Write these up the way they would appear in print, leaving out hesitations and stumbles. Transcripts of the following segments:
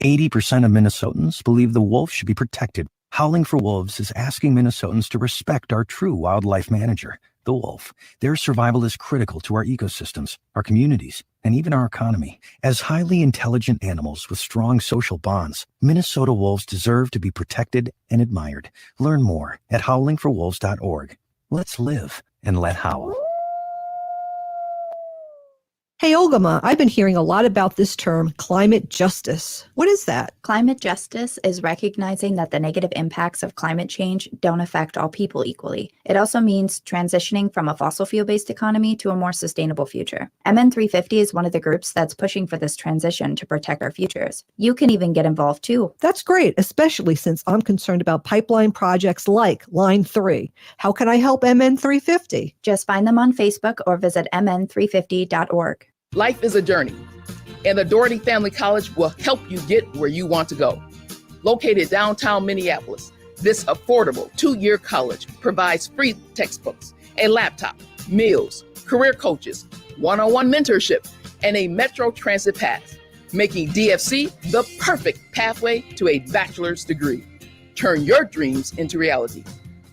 80% of Minnesotans believe the wolf should be protected. Howling for Wolves is asking Minnesotans to respect our true wildlife manager, the wolf. Their survival is critical to our ecosystems, our communities, and even our economy. As highly intelligent animals with strong social bonds, Minnesota wolves deserve to be protected and admired. Learn more at howlingforwolves.org. Let's live and let howl. Hey, Ogimaa, I've been hearing a lot about this term, climate justice. What is that? Climate justice is recognizing that the negative impacts of climate change don't affect all people equally. It also means transitioning from a fossil fuel-based economy to a more sustainable future. MN350 is one of the groups that's pushing for this transition to protect our futures. You can even get involved too. That's great, especially since I'm concerned about pipeline projects like Line 3. How can I help MN350? Just find them on Facebook or visit mn350.org. Life is a journey, and the Doherty Family College will help you get where you want to go. Located downtown Minneapolis, this affordable 2-year college provides free textbooks, a laptop, meals, career coaches, one-on-one mentorship, and a Metro Transit pass, making DFC the perfect pathway to a bachelor's degree. Turn your dreams into reality.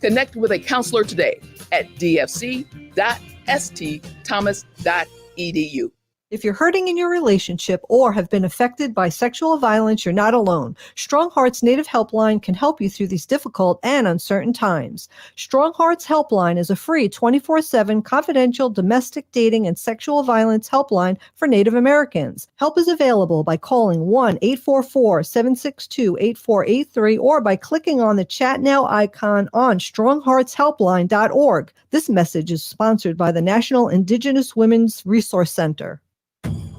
Connect with a counselor today at dfc.stthomas.edu. If you're hurting in your relationship or have been affected by sexual violence, you're not alone. Strong Hearts Native Helpline can help you through these difficult and uncertain times. Strong Hearts Helpline is a free 24/7 confidential domestic dating and sexual violence helpline for Native Americans. Help is available by calling 1-844-762-8483 or by clicking on the Chat Now icon on strongheartshelpline.org. This message is sponsored by the National Indigenous Women's Resource Center.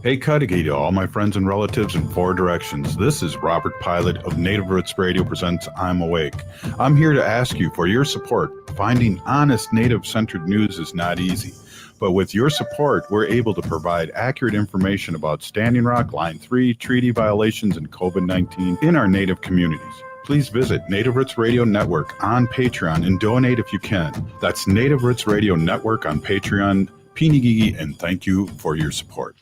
Hey, Cudahy to all my friends and relatives in 4 directions. This is Robert Pilot of Native Roots Radio presents I'm Awake. I'm here to ask you for your support. Finding honest Native-centered news is not easy. But with your support, we're able to provide accurate information about Standing Rock, Line 3, treaty violations, and COVID-19 in our Native communities. Please visit Native Roots Radio Network on Patreon and donate if you can. That's Native Roots Radio Network on Patreon. Pinigigi, and thank you for your support.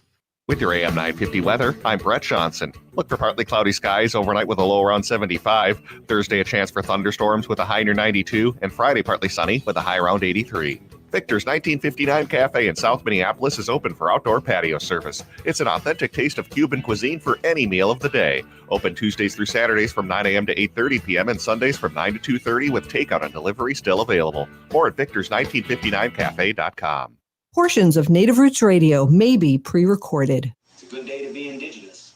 With your AM 950 weather, I'm Brett Johnson. Look for partly cloudy skies overnight with a low around 75. Thursday, a chance for thunderstorms with a high near 92. And Friday, partly sunny with a high around 83. Victor's 1959 Cafe in South Minneapolis is open for outdoor patio service. It's an authentic taste of Cuban cuisine for any meal of the day. Open Tuesdays through Saturdays from 9 a.m. to 8:30 p.m. and Sundays from 9 to 2:30 with takeout and delivery still available. More at victors1959cafe.com. Portions of Native Roots Radio may be pre-recorded. It's a good day to be indigenous.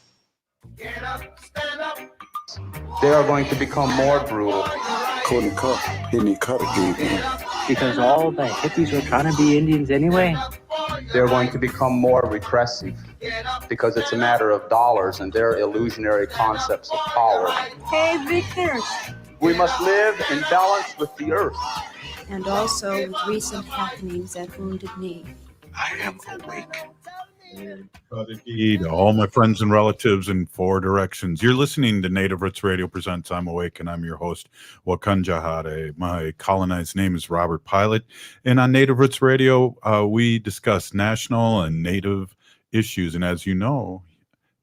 Get up, stand up. They are going to become more brutal. Couldn't cut any cut again. Because all the hippies are trying to be Indians anyway. They're going to become more repressive because it's a matter of dollars and their illusionary concepts of power. Hey, Victor. We must live in balance with the earth. And also with recent happenings at Wounded Knee. I am awake. To all my friends and relatives in 4 directions. You're listening to Native Roots Radio presents I'm Awake, and I'm your host, Wakanjahare. My colonized name is Robert Pilot, and on Native Roots Radio, we discuss national and Native issues. And as you know,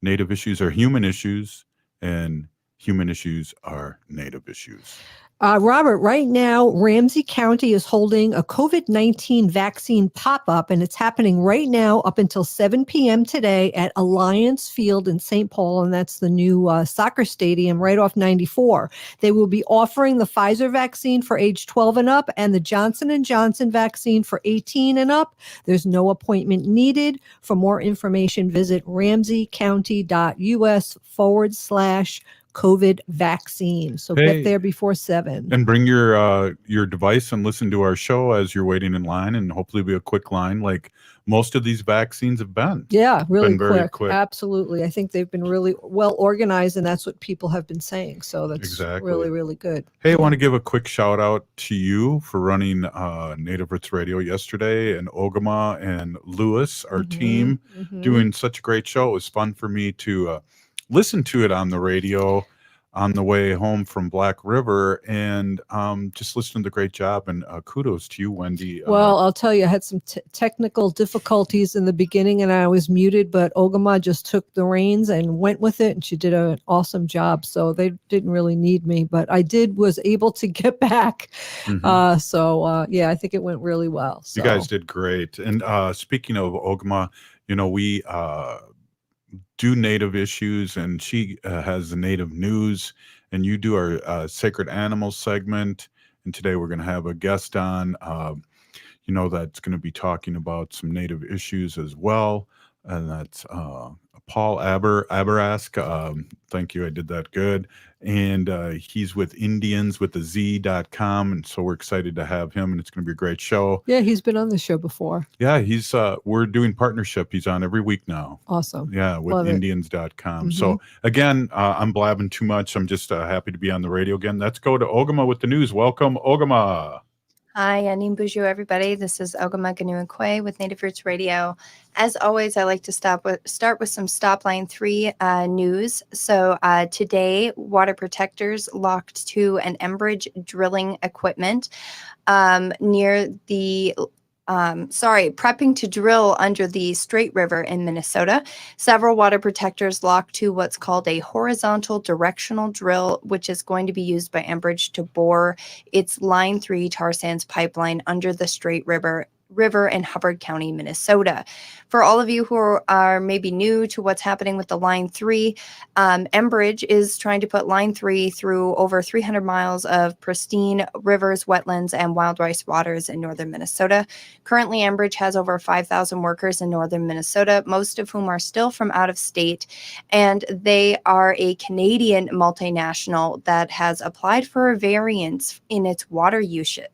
Native issues are human issues, and human issues are Native issues. Robert, right now, Ramsey County is holding a COVID-19 vaccine pop-up, and it's happening right now up until 7 p.m. today at Alliance Field in St. Paul, and that's the new soccer stadium right off 94. They will be offering the Pfizer vaccine for age 12 and up and the Johnson & Johnson vaccine for 18 and up. There's no appointment needed. For more information, visit ramseycounty.us/COVID vaccine. So get there before 7. And bring your device and listen to our show as you're waiting in line, and hopefully be a quick line like most of these vaccines have been. Yeah, really very quick. Absolutely. I think they've been really well organized, and that's what people have been saying. So that's really, really good. Hey, I want to give a quick shout out to you for running Native Roots Radio yesterday, and Ogimaa and Lewis, our team, doing such a great show. It was fun for me to listen to it on the radio. on the way home from Black River, and just listening to the great job. And kudos to you, Wendy. Well, I'll tell you, I had some technical difficulties in the beginning and I was muted, but Ogimaa just took the reins and went with it. And she did an awesome job. So they didn't really need me, but I was able to get back. Yeah, I think it went really well. So. You guys did great. And speaking of Ogimaa, we do Native issues, and she has the Native news, and you do our Sacred Animals segment. And today we're going to have a guest on, that's going to be talking about some Native issues as well. And that's Paul Abourezk. Thank you. I did that good. And he's with indianswithaz.com. And so we're excited to have him, and it's going to be a great show. Yeah, he's been on the show before. Yeah, we're doing partnership. He's on every week now. Awesome. Yeah, with Love indians.com. So again, I'm blabbing too much. I'm just happy to be on the radio again. Let's go to Ogimaa with the news. Welcome, Ogimaa. Hi, Anim Buju, everybody. This is Ogimaa, Giniw, Ikwe with Native Roots Radio. As always, I like to start with some Stop Line 3 news. So today, water protectors locked to an Enbridge drilling equipment near the prepping to drill under the Straight River in Minnesota. Several water protectors locked to what's called a horizontal directional drill, which is going to be used by Enbridge to bore its Line 3 tar sands pipeline under the Straight River in Hubbard County, Minnesota. For all of you who are maybe new to what's happening with the Line 3, Enbridge is trying to put Line 3 through over 300 miles of pristine rivers, wetlands, and wild rice waters in northern Minnesota. Currently, Enbridge has over 5,000 workers in northern Minnesota, most of whom are still from out of state, and they are a Canadian multinational that has applied for a variance in its water usage.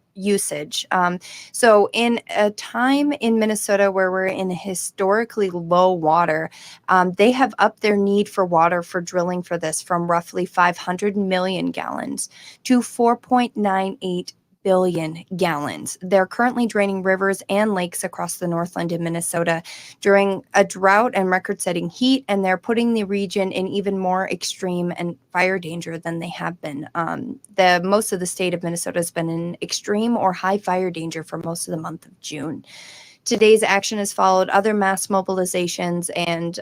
So in a time in Minnesota where we're in historically low water, they have upped their need for water for drilling for this from roughly 500 million gallons to 4.98 billion gallons. They're currently draining rivers and lakes across the Northland in Minnesota during a drought and record-setting heat, and they're putting the region in even more extreme and fire danger than they have been. Most of the state of Minnesota has been in extreme or high fire danger for most of the month of June. Today's action has followed other mass mobilizations, and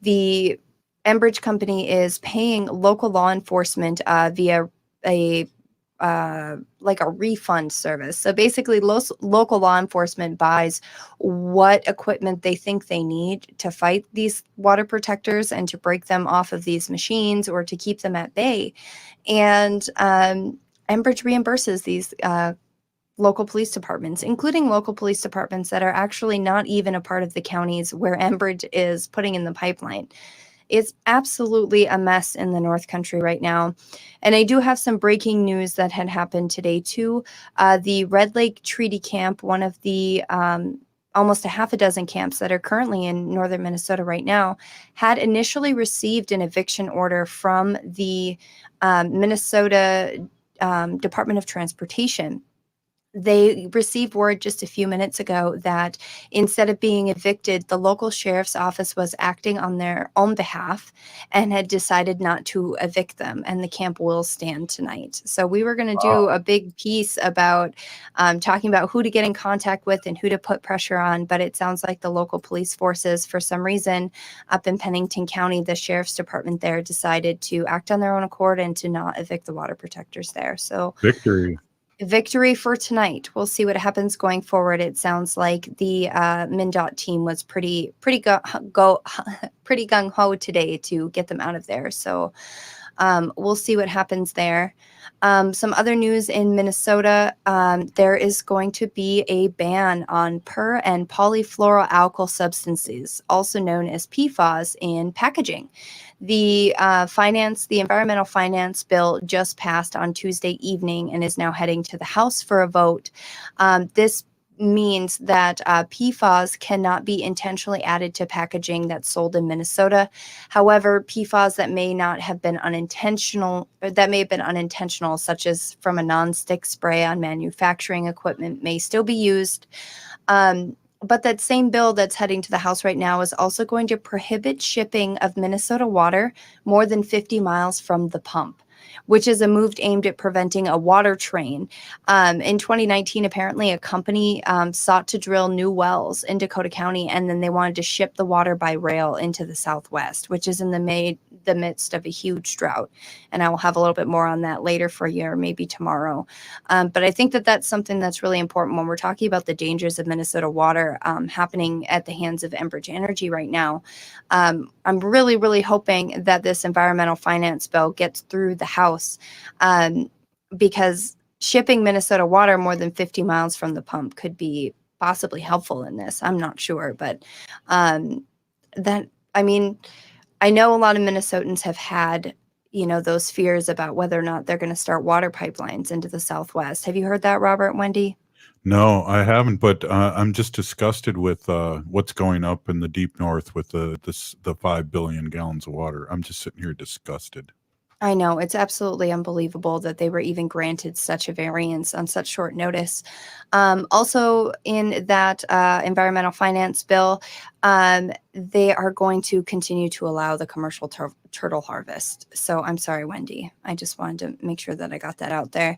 the Enbridge company is paying local law enforcement via a refund service. So basically local law enforcement buys what equipment they think they need to fight these water protectors and to break them off of these machines or to keep them at bay. And Enbridge reimburses these local police departments, including local police departments that are actually not even a part of the counties where Enbridge is putting in the pipeline. It's absolutely a mess in the North Country right now. And I do have some breaking news that had happened today too. The Red Lake Treaty Camp, one of the almost a half a dozen camps that are currently in northern Minnesota right now, had initially received an eviction order from the Minnesota Department of Transportation. They received word just a few minutes ago that instead of being evicted, the local sheriff's office was acting on their own behalf and had decided not to evict them, and the camp will stand tonight. So we were going to do a big piece about talking about who to get in contact with and who to put pressure on, but it sounds like the local police forces, for some reason, up in Pennington County, the sheriff's department there decided to act on their own accord and to not evict the water protectors there. So victory for tonight. We'll see what happens going forward. It sounds like the MnDOT team was pretty gung ho today to get them out of there. So we'll see what happens there. Some other news in Minnesota, there is going to be a ban on per and polyfluoroalkyl substances, also known as PFAS, in packaging. The environmental finance bill just passed on Tuesday evening and is now heading to the House for a vote. This means that PFAS cannot be intentionally added to packaging that's sold in Minnesota. However, PFAS that may have been unintentional, such as from a non-stick spray on manufacturing equipment, may still be used. But that same bill that's heading to the House right now is also going to prohibit shipping of Minnesota water more than 50 miles from the pump, which is a move aimed at preventing a water train. In 2019, apparently a company sought to drill new wells in Dakota County, and then they wanted to ship the water by rail into the Southwest, which is in the midst of a huge drought. And I will have a little bit more on that later for you, or maybe tomorrow. But I think that that's something that's really important when we're talking about the dangers of Minnesota water happening at the hands of Enbridge Energy right now. I'm really, really hoping that this environmental finance bill gets through the House, because shipping Minnesota water more than 50 miles from the pump could be possibly helpful in this. I'm not sure, but I know a lot of Minnesotans have had, those fears about whether or not they're going to start water pipelines into the Southwest. Have you heard that, Robert, Wendy? No, I haven't, but I'm just disgusted with what's going up in the deep north with the 5 billion gallons of water. I'm just sitting here disgusted. I know, it's absolutely unbelievable that they were even granted such a variance on such short notice. Also, in that environmental finance bill, they are going to continue to allow the commercial turtle harvest. So I'm sorry, Wendy. I just wanted to make sure that I got that out there.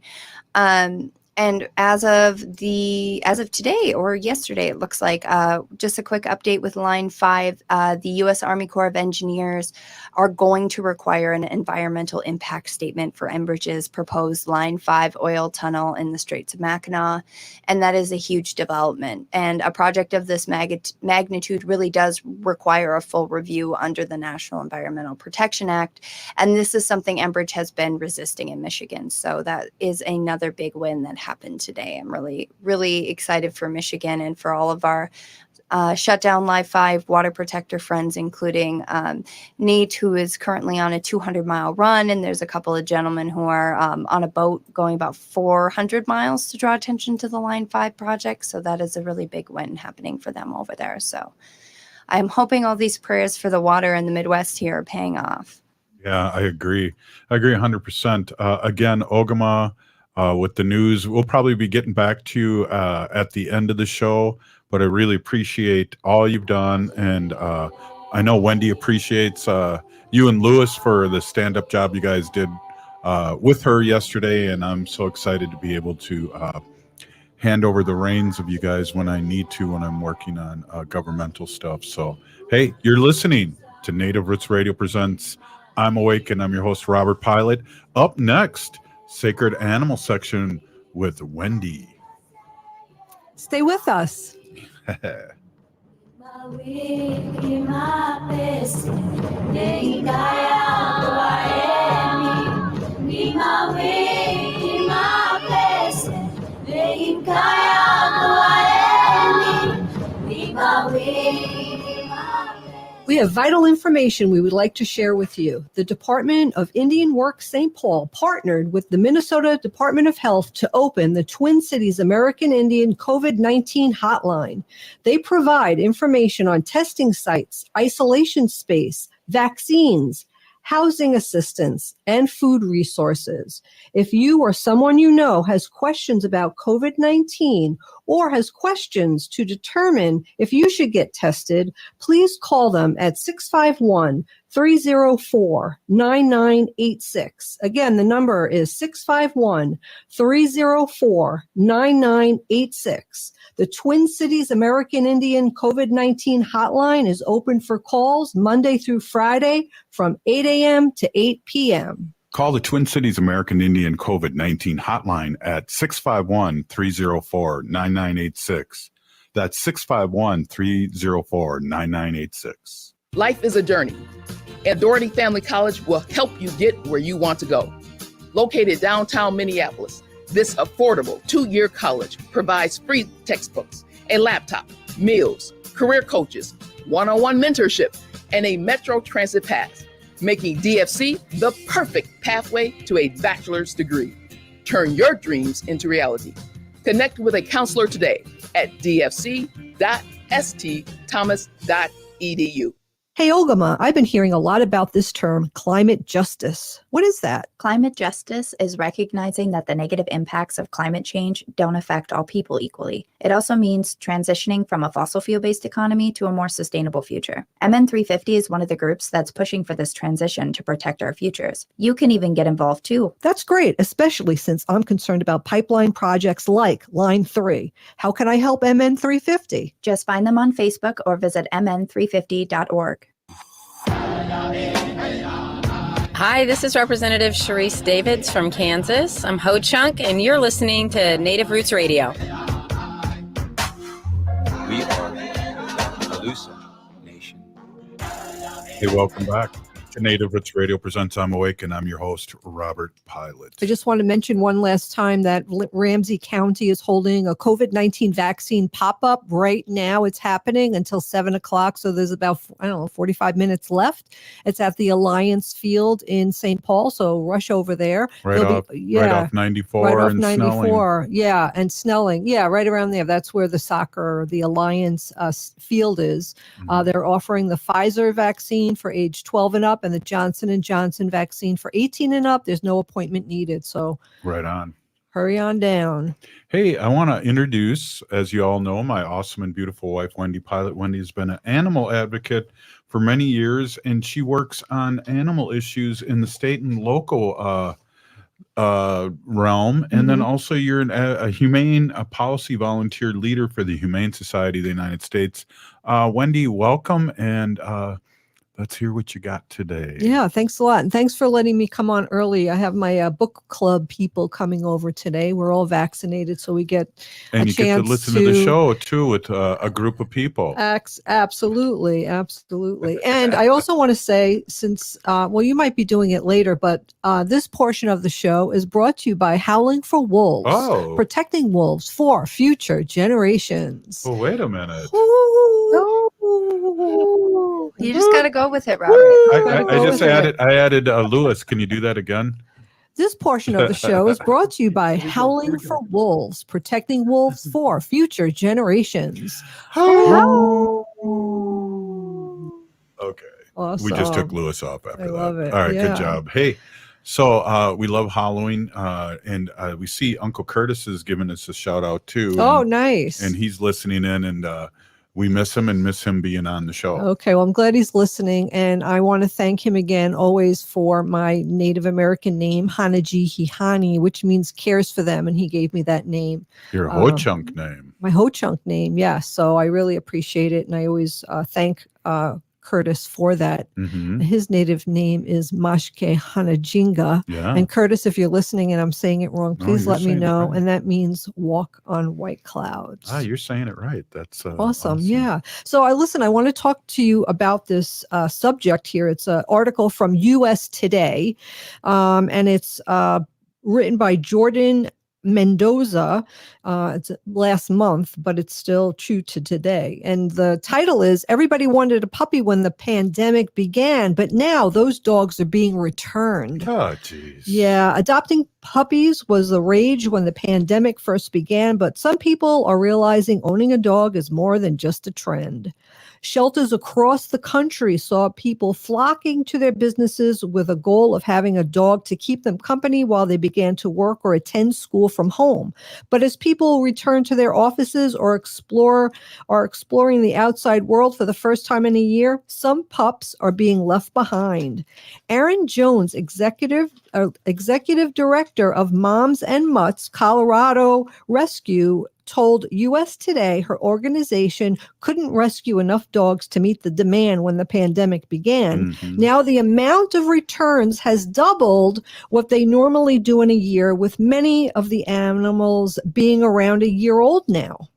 And as of today or yesterday, it looks like, just a quick update with Line 5, the U.S. Army Corps of Engineers are going to require an environmental impact statement for Enbridge's proposed Line 5 oil tunnel in the Straits of Mackinac. And that is a huge development. And a project of this magnitude really does require a full review under the National Environmental Protection Act. And this is something Enbridge has been resisting in Michigan. So that is another big win that happened today. I'm really, really excited for Michigan and for all of our shutdown Line 5 water protector friends, including Nate, who is currently on a 200-mile run. And there's a couple of gentlemen who are on a boat going about 400 miles to draw attention to the Line 5 project. So that is a really big win happening for them over there. So I'm hoping all these prayers for the water in the Midwest here are paying off. Yeah, I agree. 100%. Again, Ogimaa, with the news, we'll probably be getting back to you at the end of the show, but I really appreciate all you've done. And I know Wendy appreciates you and Lewis for the stand-up job you guys did with her yesterday. And I'm so excited to be able to hand over the reins of you guys when I need to, when I'm working on governmental stuff. So, hey, you're listening to Native Roots Radio Presents I'm Awake, and I'm your host, Robert Pilot. Up next, Sacred Animal section with Wendy. Stay with us. We have vital information we would like to share with you. The Department of Indian Work St. Paul partnered with the Minnesota Department of Health to open the Twin Cities American Indian COVID-19 hotline. They provide information on testing sites, isolation space, vaccines, housing assistance, and food resources. If you or someone you know has questions about COVID-19 or has questions to determine if you should get tested, please call them at 651-304-9986. Again, the number is 651-304-9986. The Twin Cities American Indian COVID-19 hotline is open for calls Monday through Friday from 8 a.m. to 8 p.m. Call the Twin Cities American Indian COVID-19 hotline at 651-304-9986. That's 651-304-9986. Life is a journey, and Doherty Family College will help you get where you want to go. Located downtown Minneapolis, this affordable 2-year college provides free textbooks, a laptop, meals, career coaches, one-on-one mentorship, and a Metro Transit pass, making DFC the perfect pathway to a bachelor's degree. Turn your dreams into reality. Connect with a counselor today at dfc.stthomas.edu. Hey, Ogimaa, I've been hearing a lot about this term, climate justice. What is that? Climate justice is recognizing that the negative impacts of climate change don't affect all people equally. It also means transitioning from a fossil fuel-based economy to a more sustainable future. MN350 is one of the groups that's pushing for this transition to protect our futures. You can even get involved too. That's great, especially since I'm concerned about pipeline projects like Line 3. How can I help MN350? Just find them on Facebook or visit mn350.org. Hi, this is Representative Sharice Davids from Kansas. I'm Ho Chunk, and you're listening to Native Roots Radio. We are the Calusa Nation. Hey, welcome back to Native Roots Radio presents I'm Awake, and I'm your host, Robert Pilot. I just want to mention one last time that Ramsey County is holding a COVID-19 vaccine pop-up right now. It's happening until 7 o'clock, so there's about, 45 minutes left. It's at the Alliance Field in St. Paul, so rush over there. Right off 94 right off and 94, Snelling. Yeah, and Snelling. Yeah, right around there. That's where the Alliance field is. They're offering the Pfizer vaccine for age 12 and up, and the Johnson & Johnson vaccine for 18 and up. There's no appointment needed. So right on. Hurry on down. Hey, I want to introduce, as you all know, my awesome and beautiful wife, Wendy Pilot. Wendy has been an animal advocate for many years, and she works on animal issues in the state and local realm. And then also you're a humane policy volunteer leader for the Humane Society of the United States. Wendy, welcome, and let's hear what you got today. Yeah, thanks a lot. And thanks for letting me come on early. I have my book club people coming over today. We're all vaccinated, so we get and you get to listen to the show, too, with a group of people. Absolutely. And I also want to say, since, you might be doing it later, but this portion of the show is brought to you by Howling for Wolves, protecting wolves for future generations. Well, wait a minute. You just got to go with it, Robert. I added Lewis. Can you do that again? This portion of the show is brought to you by Howling for Wolves, protecting wolves for future generations. Okay. Awesome. We just took Lewis off after that. I love it. All right, Yeah. Good job. Hey, so we love Halloween, and we see Uncle Curtis is giving us a shout out too. Nice. And he's listening in, and we miss him and miss him being on the show. Okay, well, I'm glad he's listening, and I want to thank him again always for my Native American name, Hanaji Hihani, which means cares for them, and he gave me that name. Your Ho-Chunk name. My Ho-Chunk name, yes. So I really appreciate it, and I always thank Curtis for that. His native name is Mashke Hanajinga. Yeah. And Curtis, if you're listening and I'm saying it wrong, please let me know. Right. And that means walk on white clouds. You're saying it right. That's awesome. Yeah. So I want to talk to you about this subject here. It's an article from US Today, and it's written by Jordan Mendoza. It's last month, but it's still true to today. And the title is "Everybody Wanted a Puppy When the Pandemic Began, but now those dogs are being returned." Oh, geez. Yeah, adopting puppies was the rage when the pandemic first began, but some people are realizing owning a dog is more than just a trend. Shelters across the country saw people flocking to their businesses with a goal of having a dog to keep them company while they began to work or attend school from home. But as people return to their offices or exploring the outside world for the first time in a year, some pups are being left behind. Aaron Jones, executive director of Moms and Mutts Colorado Rescue, told US Today her organization couldn't rescue enough dogs to meet the demand when the pandemic began. Now the amount of returns has doubled what they normally do in a year, with many of the animals being around a year old now.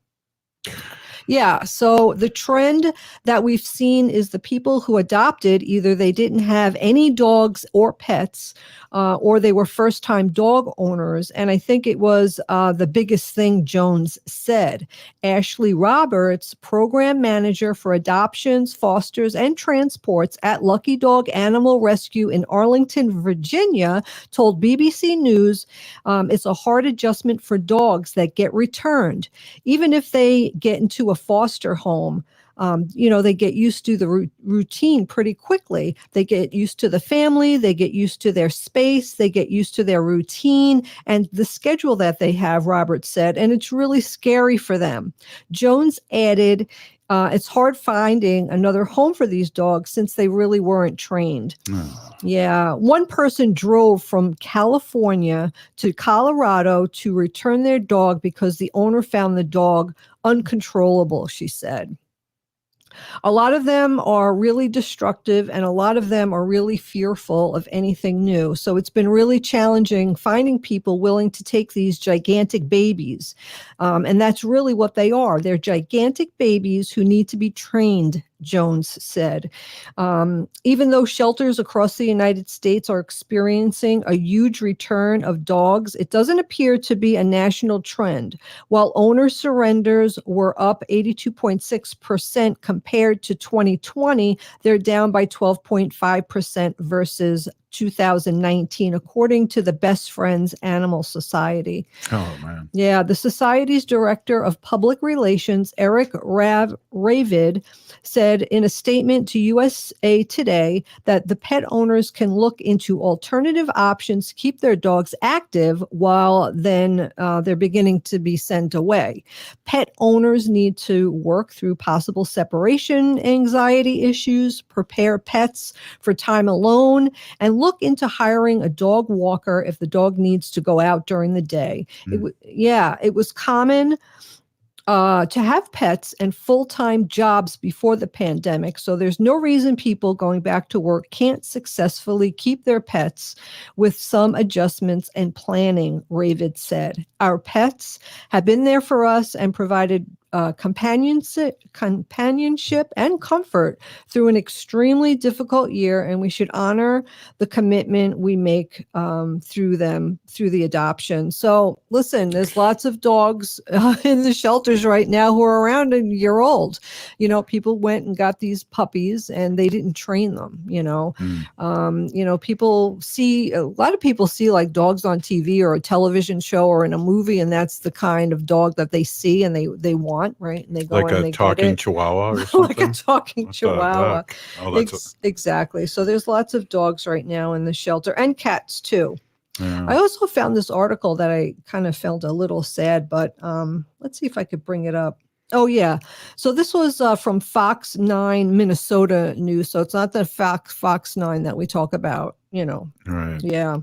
Yeah, so the trend that we've seen is the people who adopted, either they didn't have any dogs or pets, or they were first-time dog owners. And I think it was the biggest thing Jones said. Ashley Roberts, program manager for adoptions, fosters, and transports at Lucky Dog Animal Rescue in Arlington, Virginia, told BBC News it's a hard adjustment for dogs that get returned. Even if they get into a foster home, They get used to the routine pretty quickly. They get used to the family, they get used to their space, they get used to their routine and the schedule that they have, Robert said, and it's really scary for them. Jones added, it's hard finding another home for these dogs since they really weren't trained. Yeah. One person drove from California to Colorado to return their dog because the owner found the dog uncontrollable, she said. A lot of them are really destructive and a lot of them are really fearful of anything new. So it's been really challenging finding people willing to take these gigantic babies. And that's really what they are. They're gigantic babies who need to be trained, Jones said. Even though shelters across the United States are experiencing a huge return of dogs, it doesn't appear to be a national trend. While owner surrenders were up 82.6% compared to 2020, they're down by 12.5% versus 2019, according to the Best Friends Animal Society. Oh, man. Yeah, the Society's Director of Public Relations, Eric Ravid, said in a statement to USA Today that the pet owners can look into alternative options to keep their dogs active while then they're beginning to be sent away. Pet owners need to work through possible separation anxiety issues, prepare pets for time alone, and look into hiring a dog walker if the dog needs to go out during the day. It was common to have pets and full-time jobs before the pandemic. So there's no reason people going back to work can't successfully keep their pets with some adjustments and planning, Ravid said. Our pets have been there for us and provided companionship and comfort through an extremely difficult year, and we should honor the commitment we make through the adoption. So listen, there's lots of dogs in the shelters right now who are around a year old. People went and got these puppies and they didn't train them. A lot of people see like dogs on TV or a television show or in a movie, and that's the kind of dog that they see and they want. Right, and they go like and a they talking chihuahua or something. Like a talking chihuahua. Oh, Exactly. So there's lots of dogs right now in the shelter and cats too. Yeah. I also found this article that I kind of felt a little sad, but let's see if I could bring it up. Oh, yeah. So this was from Fox 9 Minnesota News. So it's not the Fox 9 that we talk about, Right. Yeah.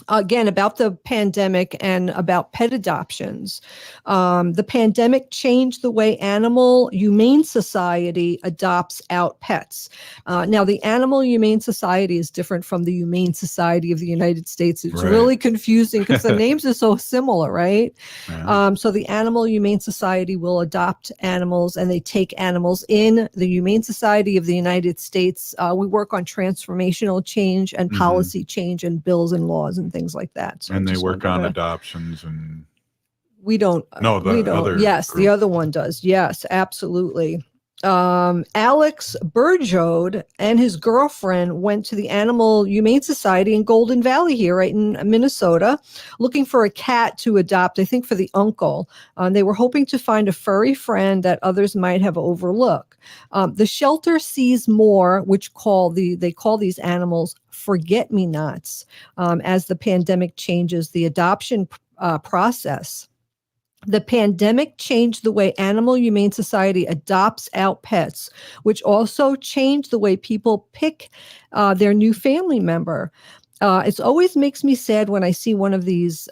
Again, about the pandemic and about pet adoptions. The pandemic changed the way Animal Humane Society adopts out pets. Now, the Animal Humane Society is different from the Humane Society of the United States. It's really confusing because the names are so similar, right? Yeah. So the Animal Humane Society will adopt animals and they take animals in. The Humane Society of the United States, we work on transformational change and policy change and bills and laws and things like that. So and they work on adoptions and we don't. No, we don't. other yes, group. The other one does. Yes, absolutely. Alex Burjode and his girlfriend went to the Animal Humane Society in Golden Valley here, right in Minnesota, looking for a cat to adopt, I think for the uncle. They were hoping to find a furry friend that others might have overlooked. The shelter sees more, which they call these animals forget-me-nots, as the pandemic changes the adoption process. The pandemic changed the way Animal Humane Society adopts out pets, which also changed the way people pick their new family member. It always makes me sad when I see one of these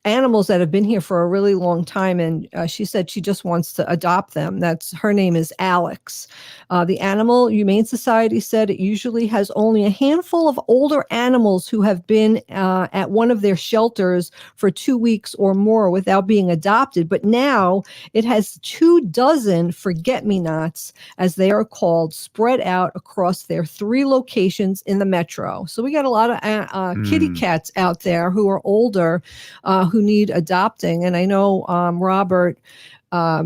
animals that have been here for a really long time, and she said she just wants to adopt them. Her name is Alex. The Animal Humane Society said it usually has only a handful of older animals who have been at one of their shelters for 2 weeks or more without being adopted, but now it has 24 forget-me-nots, as they are called, spread out across their 3 locations in the metro. So we got a lot of kitty cats out there who are older, who need adopting. And I know, Robert, I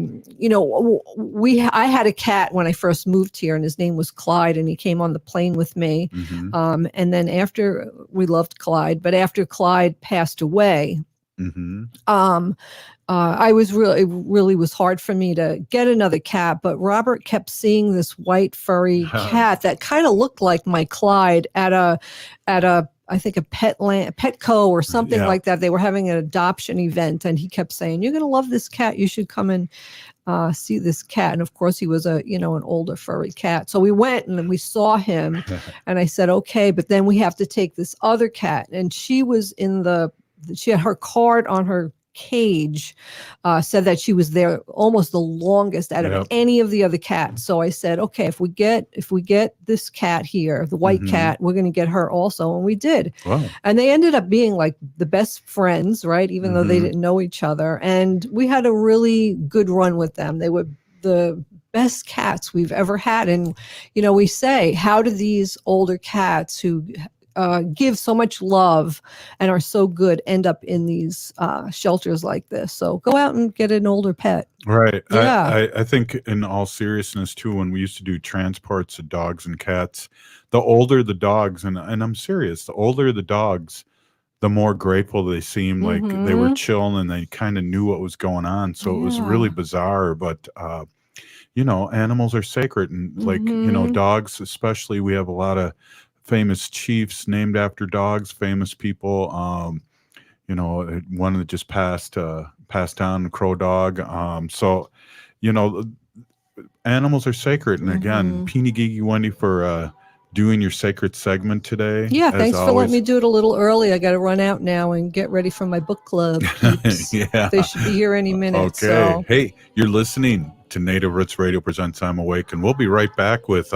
had a cat when I first moved here, and his name was Clyde, and he came on the plane with me. And then we loved Clyde, but after Clyde passed away, it really was hard for me to get another cat, but Robert kept seeing this white furry cat that kind of looked like my Clyde at a I think a Petco or something like that. They were having an adoption event, and he kept saying, "You're going to love this cat. You should come and see this cat." And of course, he was an older furry cat. So we went and we saw him, and I said, "Okay, but then we have to take this other cat." And she had her card on her cage, said that she was there almost the longest out of any of the other cats. So I said, okay, if we get this cat here, the white cat, we're going to get her also. And we did. Wow. And they ended up being like the best friends, right? Even though they didn't know each other. And we had a really good run with them. They were the best cats we've ever had. And, we say, how do these older cats who give so much love and are so good end up in these shelters like this? So go out and get an older pet. Right. Yeah. I think in all seriousness too, when we used to do transports of dogs and cats, the older the dogs, and I'm serious, the older the dogs, the more grateful they seemed, like they were chilling and they kind of knew what was going on. So it was really bizarre, but animals are sacred, and like, dogs, especially, we have a lot of famous chiefs named after dogs, famous people. One that just passed on, Crow Dog. Animals are sacred. And again, Peeny Gigi Wendy for doing your sacred segment today. Yeah, thanks for letting me do it a little early. I got to run out now and get ready for my book club. Yeah, they should be here any minute. Okay. So. Hey, you're listening to Native Roots Radio presents I'm Awake, and we'll be right back with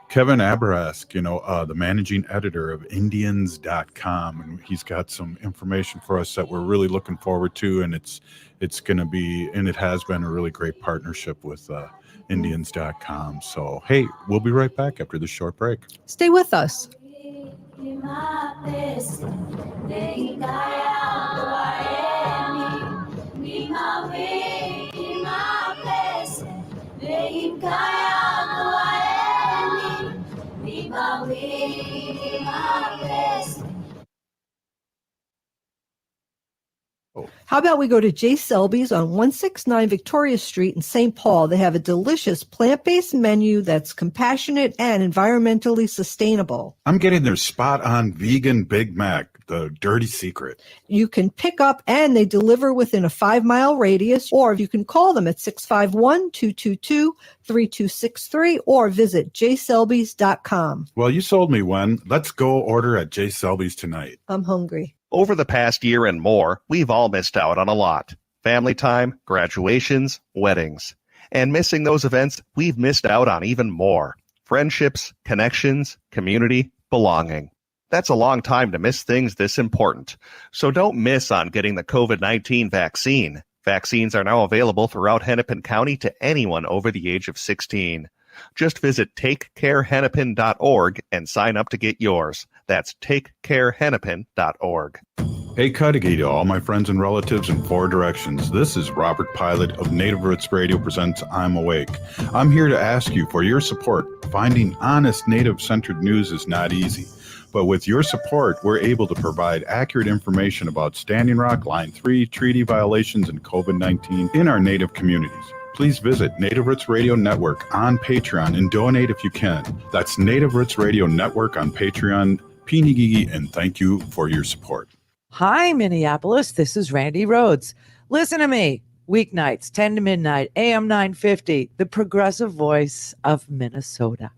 Kevin Abourezk, the managing editor of Indians.com, and he's got some information for us that we're really looking forward to, and it's going to be, and it has been, a really great partnership with Indians.com. So, hey, we'll be right back after this short break. Stay with us. How about we go to J. Selby's on 169 Victoria Street in St. Paul? They have a delicious plant-based menu that's compassionate and environmentally sustainable. I'm getting their spot-on vegan Big Mac, the dirty secret. You can pick up and they deliver within a 5-mile radius, or you can call them at 651-222-3263 or visit jselbys.com. Well, you sold me one. Let's go order at J. Selby's tonight. I'm hungry. Over the past year and more, we've all missed out on a lot. Family time, graduations, weddings. And missing those events, we've missed out on even more. Friendships, connections, community, belonging. That's a long time to miss things this important. So don't miss on getting the COVID-19 vaccine. Vaccines are now available throughout Hennepin County to anyone over the age of 16. Just visit takecarehennepin.org and sign up to get yours. That's takecarehennepin.org. Hey, Cudahy to all my friends and relatives in 4 directions. This is Robert Pilot of Native Roots Radio presents I'm Awake. I'm here to ask you for your support. Finding honest Native-centered news is not easy. But with your support, we're able to provide accurate information about Standing Rock, Line 3, treaty violations, and COVID-19 in our Native communities. Please visit Native Roots Radio Network on Patreon and donate if you can. That's Native Roots Radio Network on Patreon. Peeny Gigi, and thank you for your support. Hi, Minneapolis. This is Randy Rhodes. Listen to me. Weeknights, 10 to midnight, AM 950, the progressive voice of Minnesota.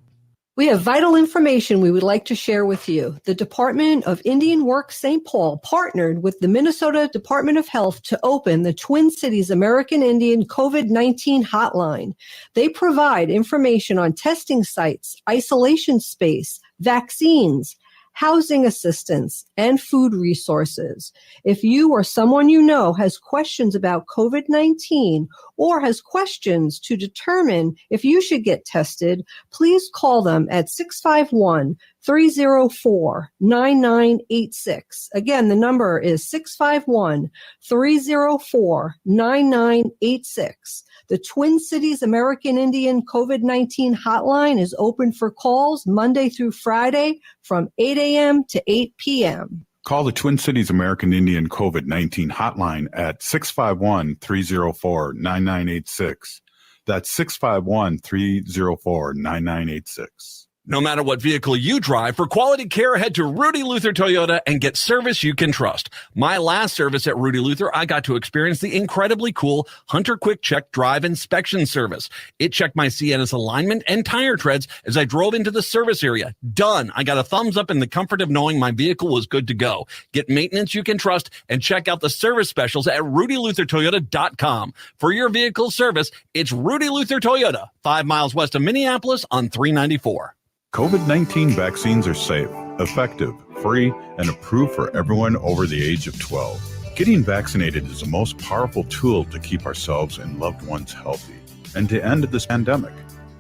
We have vital information we would like to share with you. The Department of Indian Work St. Paul partnered with the Minnesota Department of Health to open the Twin Cities American Indian COVID-19 hotline. They provide information on testing sites, isolation space, vaccines, housing assistance, and food resources. If you or someone you know has questions about COVID-19 or has questions to determine if you should get tested, please call them at 651-304-9986. Again, the number is 651-304-9986. The Twin Cities American Indian COVID-19 hotline is open for calls Monday through Friday from 8 a.m. to 8 p.m. Call the Twin Cities American Indian COVID-19 hotline at 651-304-9986. That's 651-304-9986. No matter what vehicle you drive, for quality care, head to Rudy Luther Toyota and get service you can trust. My last service at Rudy Luther, I got to experience the incredibly cool Hunter Quick Check Drive Inspection Service. It checked my Sienna's alignment and tire treads as I drove into the service area. Done. I got a thumbs up in the comfort of knowing my vehicle was good to go. Get maintenance you can trust and check out the service specials at rudyluthertoyota.com. For your vehicle service, it's Rudy Luther Toyota, 5 miles west of Minneapolis on 394. COVID-19 vaccines are safe, effective, free, and approved for everyone over the age of 12. Getting vaccinated is the most powerful tool to keep ourselves and loved ones healthy and to end this pandemic.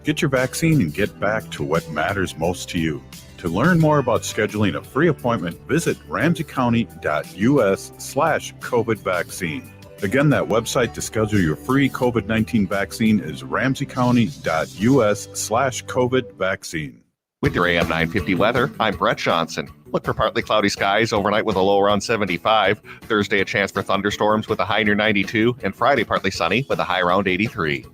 Get your vaccine and get back to what matters most to you. To learn more about scheduling a free appointment, visit ramseycounty.us/COVID vaccine. Again, that website to schedule your free COVID-19 vaccine is ramseycounty.us/COVID vaccine. With your AM 950 weather, I'm Brett Johnson. Look for partly cloudy skies overnight with a low around 75. Thursday, a chance for thunderstorms with a high near 92. And Friday, partly sunny with a high around 83.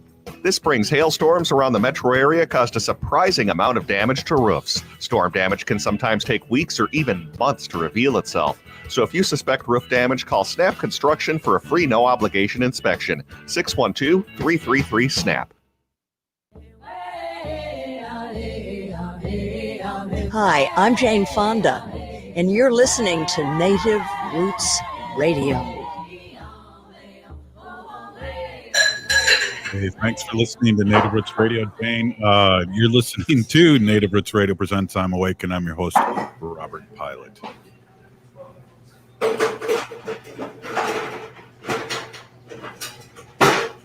This spring's hailstorms around the metro area caused a surprising amount of damage to roofs. Storm damage can sometimes take weeks or even months to reveal itself. So if you suspect roof damage, call Snap Construction for a free no-obligation inspection. 612-333-SNAP. Hi, I'm Jane Fonda, and you're listening to Native Roots Radio. Hey, thanks for listening to Native Roots Radio, Jane. You're listening to Native Roots Radio Presents I'm Awake, and I'm your host, Robert Pilot.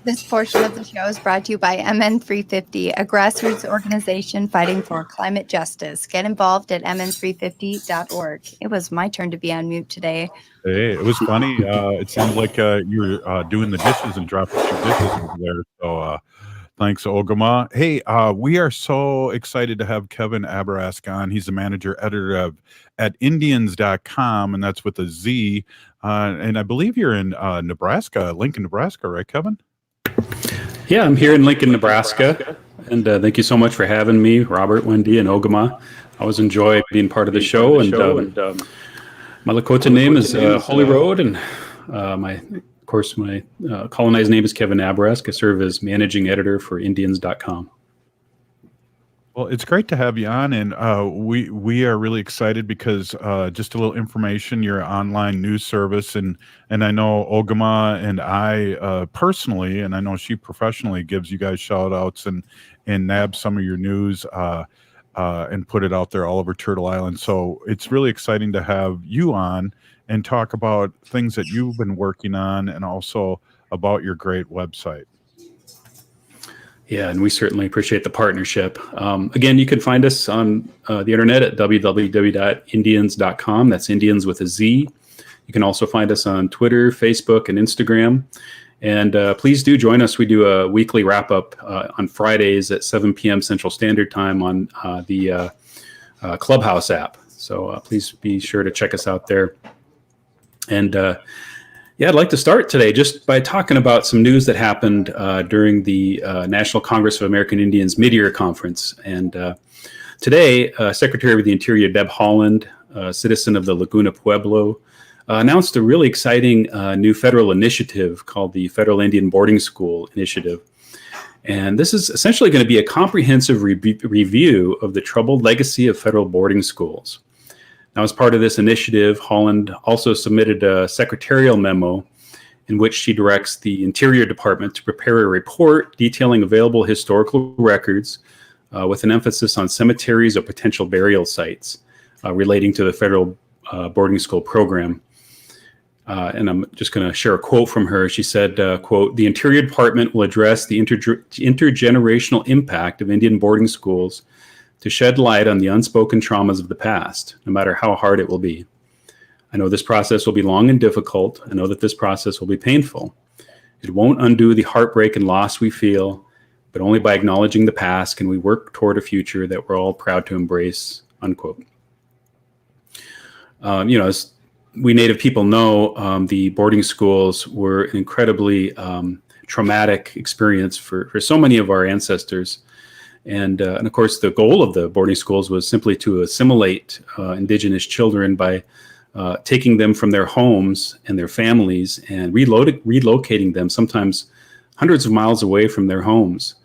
This portion of the show is brought to you by MN350, a grassroots organization fighting for climate justice. Get involved at mn350.org. It was my turn to be on mute today. Hey, it was funny. It sounds like you were doing the dishes and dropping some dishes over there. So thanks, Ogimaa. Hey, we are so excited to have Kevin Abourezk on. He's the manager editor at Indians.com, and that's with a Z. And I believe you're in Nebraska, Lincoln, Nebraska, right, Kevin? Yeah, I'm here in Lincoln, Nebraska, and thank you so much for having me, Robert, Wendy, and Ogimaa. I always enjoy being part of the show, and my Lakota name is Holy Road, and my colonized name is Kevin Abourezk. I serve as managing editor for Indians.com. Well, it's great to have you on, and we are really excited because just a little information, you're an online news service, and I know Ogimaa and I personally, and I know she professionally gives you guys shout outs and nabs some of your news and put it out there all over Turtle Island. So it's really exciting to have you on and talk about things that you've been working on and also about your great website. Yeah, and we certainly appreciate the partnership. Again, you can find us on the internet at www.indians.com. That's Indians with a Z. You can also find us on Twitter, Facebook, and Instagram. And please do join us. We do a weekly wrap-up on Fridays at 7 p.m. Central Standard Time on the Clubhouse app. So please be sure to check us out there. And yeah, I'd like to start today just by talking about some news that happened during the National Congress of American Indians Mid-Year Conference. And today, Secretary of the Interior Deb Haaland, a citizen of the Laguna Pueblo, announced a really exciting new federal initiative called the Federal Indian Boarding School Initiative. And this is essentially going to be a comprehensive review of the troubled legacy of federal boarding schools. Now, as part of this initiative, Haaland also submitted a secretarial memo in which she directs the Interior Department to prepare a report detailing available historical records with an emphasis on cemeteries or potential burial sites relating to the federal boarding school program. And I'm just going to share a quote from her. She said, quote, "The Interior Department will address the intergenerational impact of Indian boarding schools to shed light on the unspoken traumas of the past, no matter how hard it will be. I know this process will be long and difficult. I know that this process will be painful. It won't undo the heartbreak and loss we feel, but only by acknowledging the past can we work toward a future that we're all proud to embrace," unquote. As we Native people know the boarding schools were an incredibly traumatic experience for so many of our ancestors. And of course, the goal of the boarding schools was simply to assimilate indigenous children by taking them from their homes and their families and relocating them sometimes hundreds of miles away from their homes.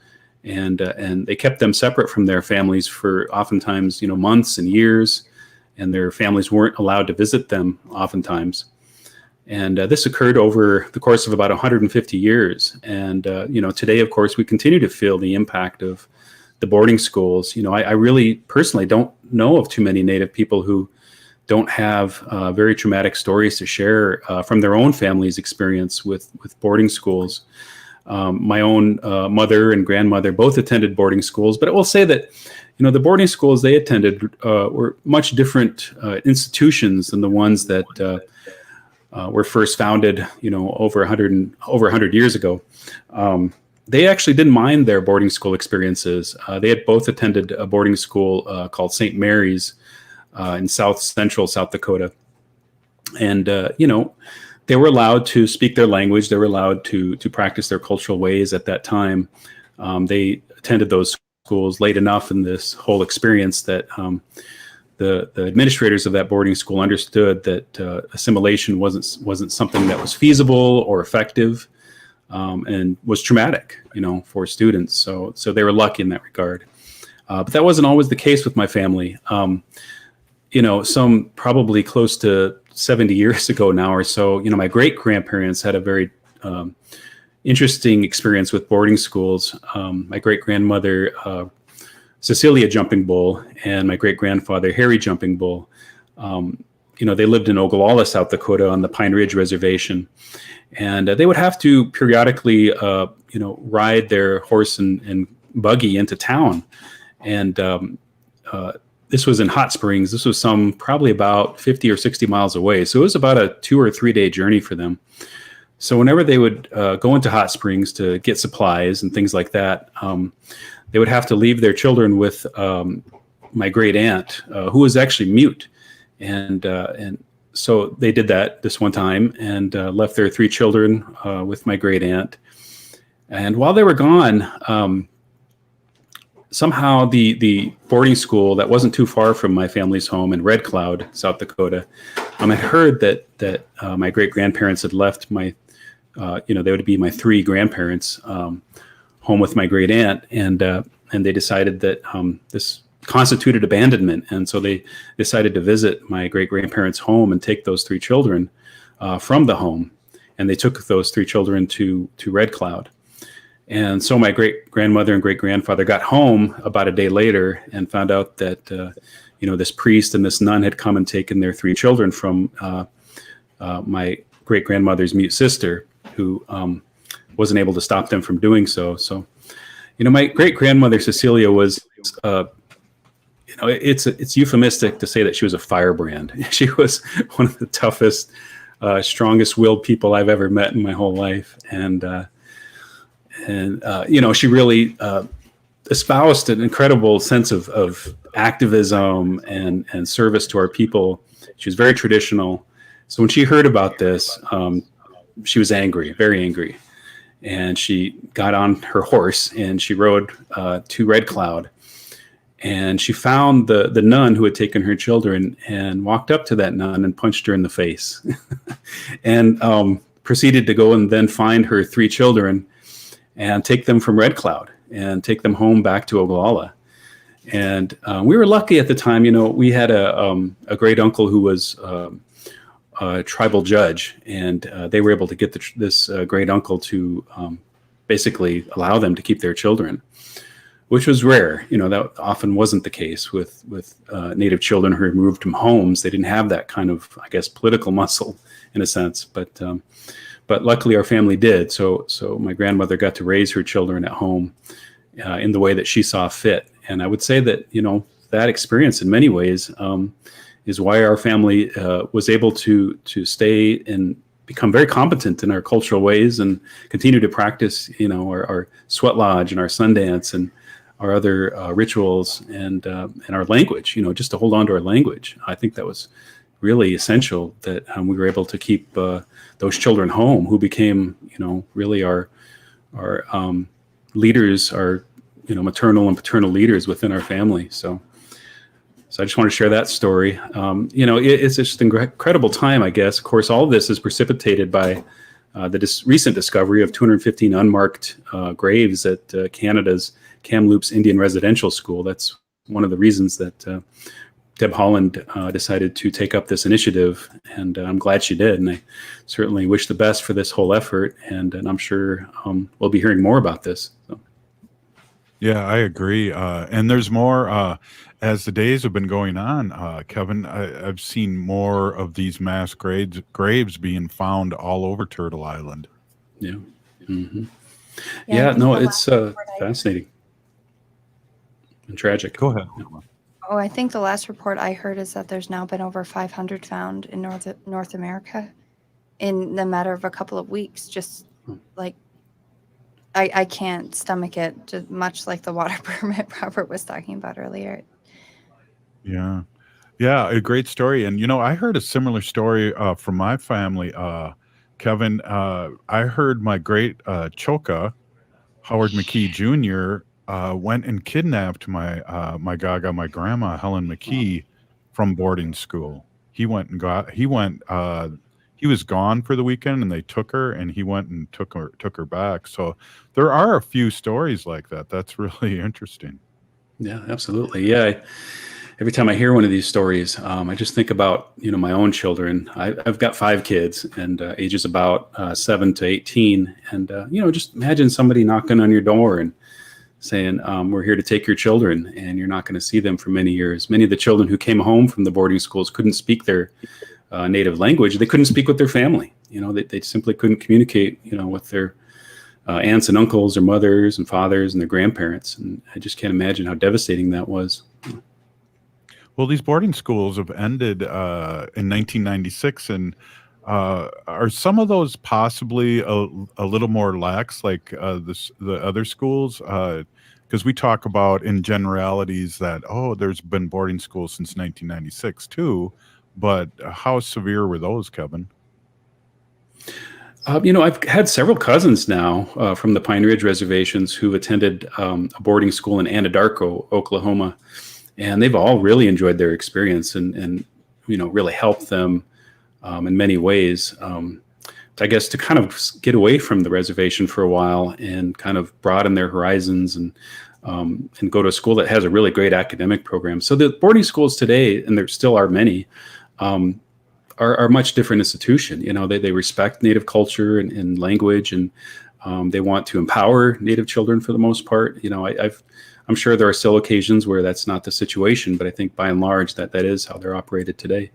And they kept them separate from their families for oftentimes, months and years, and their families weren't allowed to visit them oftentimes. And this occurred over the course of about 150 years. And, today, of course, we continue to feel the impact of the boarding schools. I really personally don't know of too many Native people who don't have very traumatic stories to share from their own family's experience with boarding schools. My own mother and grandmother both attended boarding schools, but I will say that, the boarding schools they attended were much different institutions than the ones that were first founded, over 100 years ago. They actually didn't mind their boarding school experiences. They had both attended a boarding school called St. Mary's in central South Dakota. And, they were allowed to speak their language. They were allowed to practice their cultural ways at that time. They attended those schools late enough in this whole experience that the administrators of that boarding school understood that assimilation wasn't something that was feasible or effective. And was traumatic, for students. So they were lucky in that regard. But that wasn't always the case with my family. Some probably close to 70 years ago now or so, my great-grandparents had a very interesting experience with boarding schools. My great-grandmother, Cecilia Jumping Bull, and my great-grandfather, Harry Jumping Bull, they lived in Oglala, South Dakota on the Pine Ridge Reservation. And they would have to periodically, ride their horse and buggy into town. And this was in Hot Springs. This was probably about 50 or 60 miles away. So it was about a 2 or 3 day journey for them. So whenever they would go into Hot Springs to get supplies and things like that, they would have to leave their children with my great aunt, who was actually mute. And so they did that this one time and left their 3 children with my great aunt. And while they were gone, somehow the boarding school that wasn't too far from my family's home in Red Cloud, South Dakota, I heard that my great grandparents had left they would be my 3 grandparents home with my great aunt, and they decided that this constituted abandonment, and so they decided to visit my great grandparents' home and take those 3 children from the home, and they took those 3 children to Red Cloud. And so my great grandmother and great grandfather got home about a day later and found out that this priest and this nun had come and taken their 3 children from my great grandmother's mute sister, who wasn't able to stop them from doing so. So, my great grandmother Cecilia was, it's euphemistic to say that she was a firebrand. She was one of the toughest, strongest willed people I've ever met in my whole life, and she really espoused an incredible sense of activism and service to our people. She was very traditional. So when she heard about this, she was angry, very angry. And she got on her horse and she rode to Red Cloud. And she found the nun who had taken her children and walked up to that nun and punched her in the face. And proceeded to go and then find her 3 children and take them from Red Cloud and take them home back to Oglala. And we were lucky at the time. We had a great uncle who was a tribal judge, and they were able to get this great uncle to basically allow them to keep their children, which was rare. That often wasn't the case with Native children who were removed from homes. They didn't have that kind of, political muscle in a sense, but luckily our family did. So my grandmother got to raise her children at home in the way that she saw fit. And I would say that, that experience in many ways is why our family was able to stay and become very competent in our cultural ways and continue to practice, our sweat lodge and our Sundance and our other rituals and our language, just to hold on to our language. I think that was really essential that we were able to keep those children home, who became, really our leaders, our maternal and paternal leaders within our family. So I just want to share that story. It's just an incredible time, I guess. Of course, all of this is precipitated by the recent discovery of 215 unmarked graves at Canada's Kamloops Indian Residential School. That's one of the reasons that Deb Holland decided to take up this initiative, and I'm glad she did. And I certainly wish the best for this whole effort, and I'm sure we'll be hearing more about this. So. Yeah, I agree. And there's more as the days have been going on, Kevin. I've seen more of these mass graves being found all over Turtle Island. Yeah. Mm-hmm. Yeah, no, it's fascinating and tragic. Go ahead. Oh, I think the last report I heard is that there's now been over 500 found in North America in the matter of a couple of weeks. Just like I can't stomach it, just much like the water permit Robert was talking about earlier. Yeah, a great story. And I heard a similar story from my family, Kevin. I heard my great Choka, Howard McKee Jr., went and kidnapped my Gaga, my grandma Helen McKee, from boarding school. He was gone for the weekend, and they took her, and he went and took her back. So there are a few stories like that. That's really interesting. Yeah, absolutely. Yeah. Every time I hear one of these stories, I just think about, my own children. I've got 5 kids, and ages about 7 to 18. And, just imagine somebody knocking on your door and saying, we're here to take your children, and you're not going to see them for many years. Many of the children who came home from the boarding schools couldn't speak their native language. They couldn't speak with their family. They simply couldn't communicate, with their aunts and uncles or mothers and fathers and their grandparents. And I just can't imagine how devastating that was. Well, these boarding schools have ended in 1996, and are some of those possibly a little more lax, like the other schools? Because we talk about in generalities that, there's been boarding schools since 1996 too, but how severe were those, Kevin? I've had several cousins now from the Pine Ridge reservations who attended a boarding school in Anadarko, Oklahoma. And they've all really enjoyed their experience and really helped them in many ways. I guess to kind of get away from the reservation for a while and kind of broaden their horizons and go to a school that has a really great academic program. So the boarding schools today, and there still are many, are a much different institution. They respect Native culture and language, and they want to empower Native children for the most part. I'm sure there are still occasions where that's not the situation, but I think by and large that is how they're operated today.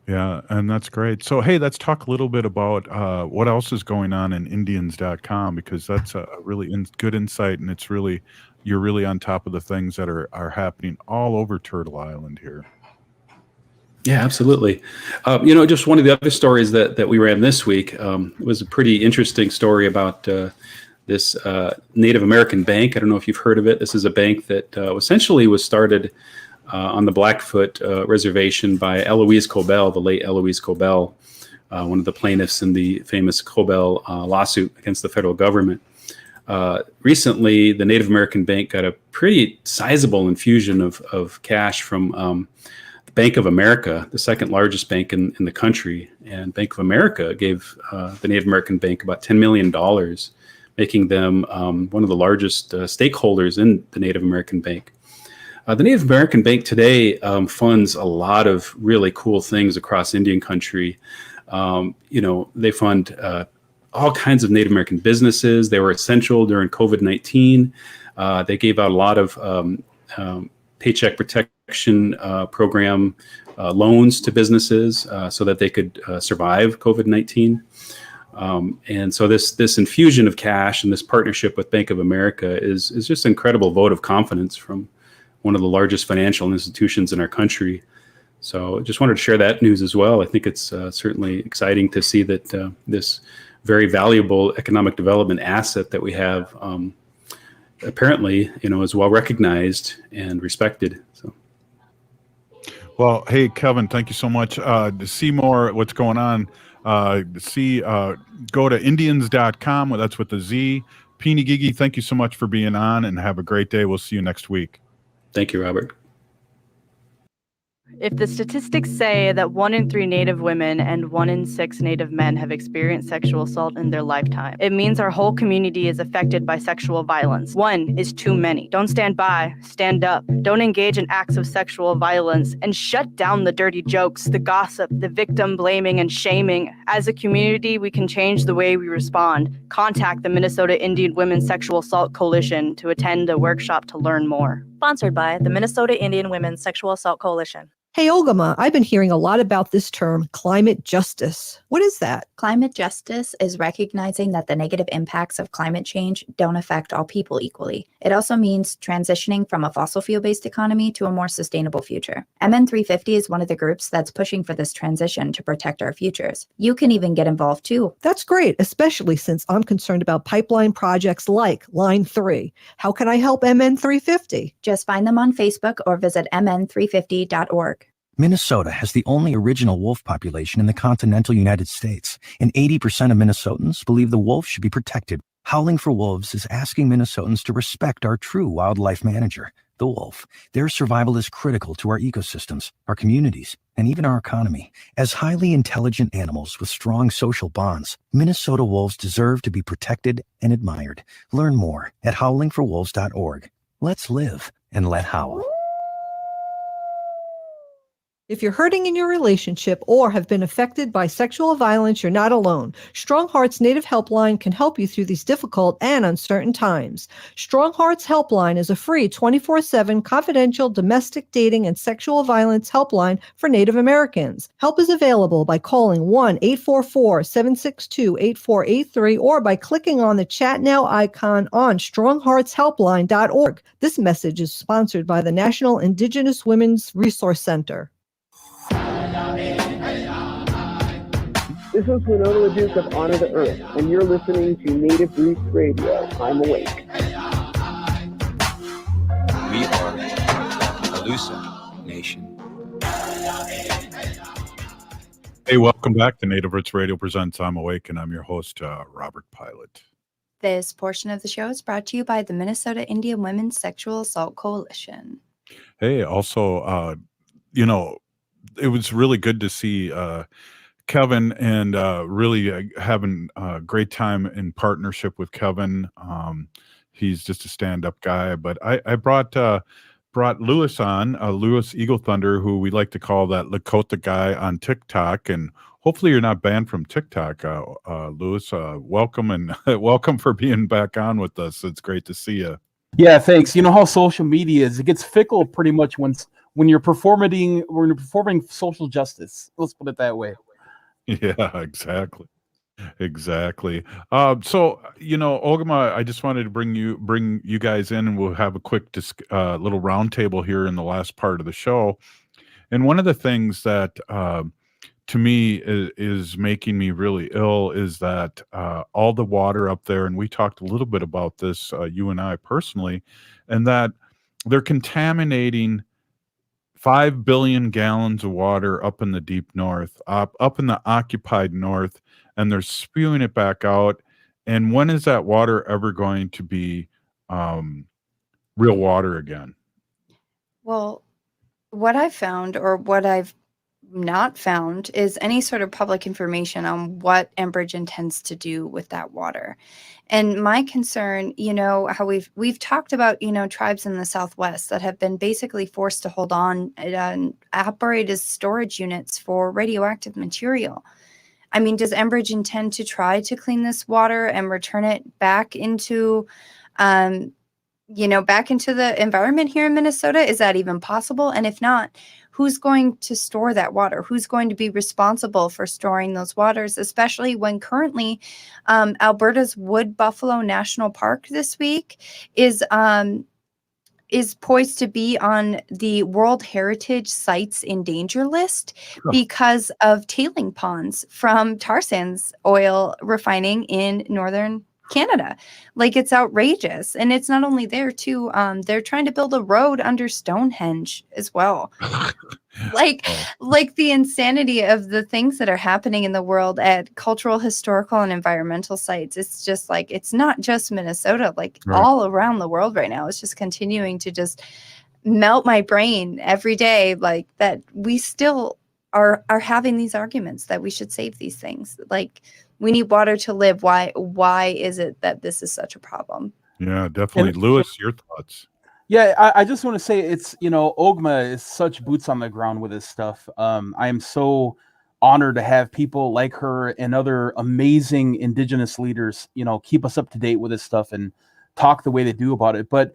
Yeah, and that's great. So, hey, let's talk a little bit about what else is going on in Indians.com, because that's a really good insight, and you're really on top of the things that are happening all over Turtle Island here. Yeah, absolutely. Just one of the other stories that we ran this week was a pretty interesting story about this Native American bank. I don't know if you've heard of it. This is a bank that essentially was started on the Blackfoot reservation by Eloise Cobell, the late Eloise Cobell, one of the plaintiffs in the famous Cobell lawsuit against the federal government. Recently, the Native American Bank got a pretty sizable infusion of cash from the Bank of America, the second largest bank in the country. And Bank of America gave the Native American Bank about $10 million, making them one of the largest stakeholders in the Native American Bank. The Native American Bank today funds a lot of really cool things across Indian country. They fund all kinds of Native American businesses. They were essential during COVID-19. They gave out a lot of paycheck protection program loans to businesses so that they could survive COVID-19. And so this infusion of cash and this partnership with Bank of America is just an incredible vote of confidence from one of the largest financial institutions in our country. So just wanted to share that news as well. I think it's certainly exciting to see that this very valuable economic development asset that we have apparently, is well recognized and respected. So. Well, hey, Kevin, thank you so much. To see more what's going on, go to Indians.com. That's with the Z. Peeny Gigi, thank you so much for being on, and have a great day. We'll see you next week. Thank you, Robert. If the statistics say that 1 in 3 Native women and 1 in 6 Native men have experienced sexual assault in their lifetime, it means our whole community is affected by sexual violence. 1 is too many. Don't stand by, stand up. Don't engage in acts of sexual violence, and shut down the dirty jokes, the gossip, the victim blaming and shaming. As a community, we can change the way we respond. Contact the Minnesota Indian Women's Sexual Assault Coalition to attend a workshop to learn more. Sponsored by the Minnesota Indian Women's Sexual Assault Coalition. Hey, Ogimaa, I've been hearing a lot about this term, climate justice. What is that? Climate justice is recognizing that the negative impacts of climate change don't affect all people equally. It also means transitioning from a fossil fuel-based economy to a more sustainable future. MN350 is one of the groups that's pushing for this transition to protect our futures. You can even get involved too. That's great, especially since I'm concerned about pipeline projects like Line 3. How can I help MN350? Just find them on Facebook or visit mn350.org. Minnesota has the only original wolf population in the continental United States, and 80% of Minnesotans believe the wolf should be protected. Howling for Wolves is asking Minnesotans to respect our true wildlife manager, the wolf. Their survival is critical to our ecosystems, our communities, and even our economy. As highly intelligent animals with strong social bonds, Minnesota wolves deserve to be protected and admired. Learn more at howlingforwolves.org. Let's live and let howl. If you're hurting in your relationship or have been affected by sexual violence, you're not alone. Strong Hearts Native Helpline can help you through these difficult and uncertain times. Strong Hearts Helpline is a free 24/7 confidential domestic dating and sexual violence helpline for Native Americans. Help is available by calling 1-844-762-8483 or by clicking on the Chat Now icon on strongheartshelpline.org. This message is sponsored by the National Indigenous Women's Resource Center. This is Winona LaDuke of Honor the Earth, and you're listening to Native Roots Radio. I'm awake. We are Alusa Nation. Hey, welcome back to Native Roots Radio Presents I'm Awake, and I'm your host, Robert Pilot. This portion of the show is brought to you by the Minnesota Indian Women's Sexual Assault Coalition. Hey, also, it was really good to see Kevin, and really having a great time in partnership with Kevin. He's just a stand-up guy. But I brought Lewis on, Lewis Eagle Thunder, who we like to call that Lakota guy on TikTok. And hopefully you're not banned from TikTok, Lewis. Welcome, and welcome for being back on with us. It's great to see you. Yeah, thanks. You know how social media is. It gets fickle pretty much when you're performing social justice. Let's put it that way. Yeah, exactly. So, Ogimaa, I just wanted to bring you guys in, and we'll have a quick little roundtable here in the last part of the show. And one of the things that to me is making me really ill is that all the water up there, and we talked a little bit about this, you and I personally, and that they're contaminating 5 billion gallons of water up in the deep north, up in the occupied north, and they're spewing it back out. And when is that water ever going to be real water again? Well, what I've found, or what I've not found, is any sort of public information on what Enbridge intends to do with that water. And my concern, how we've talked about, tribes in the Southwest that have been basically forced to hold on and operate as storage units for radioactive material. I mean, does Enbridge intend to try to clean this water and return it back into, back into the environment here in Minnesota? Is that even possible? And if not, who's going to store that water? Who's going to be responsible for storing those waters, especially when currently Alberta's Wood Buffalo National Park this week is poised to be on the World Heritage Sites in Danger list because of tailing ponds from tar sands oil refining in northern Canada. Like, it's outrageous. And it's not only there too. They're trying to build a road under Stonehenge as well. Like the insanity of the things that are happening in the world at cultural, historical, and environmental sites. It's just like, it's not just Minnesota, like all around the world right now. It's just continuing to just melt my brain every day, like that we still are having these arguments that we should save these things. Like, we need water to live. Why is it that this is such a problem? Yeah, definitely. Lewis, your thoughts? Yeah, I just want to say it's, Ogimaa is such boots on the ground with this stuff. I am so honored to have people like her and other amazing Indigenous leaders, keep us up to date with this stuff and talk the way they do about it. But,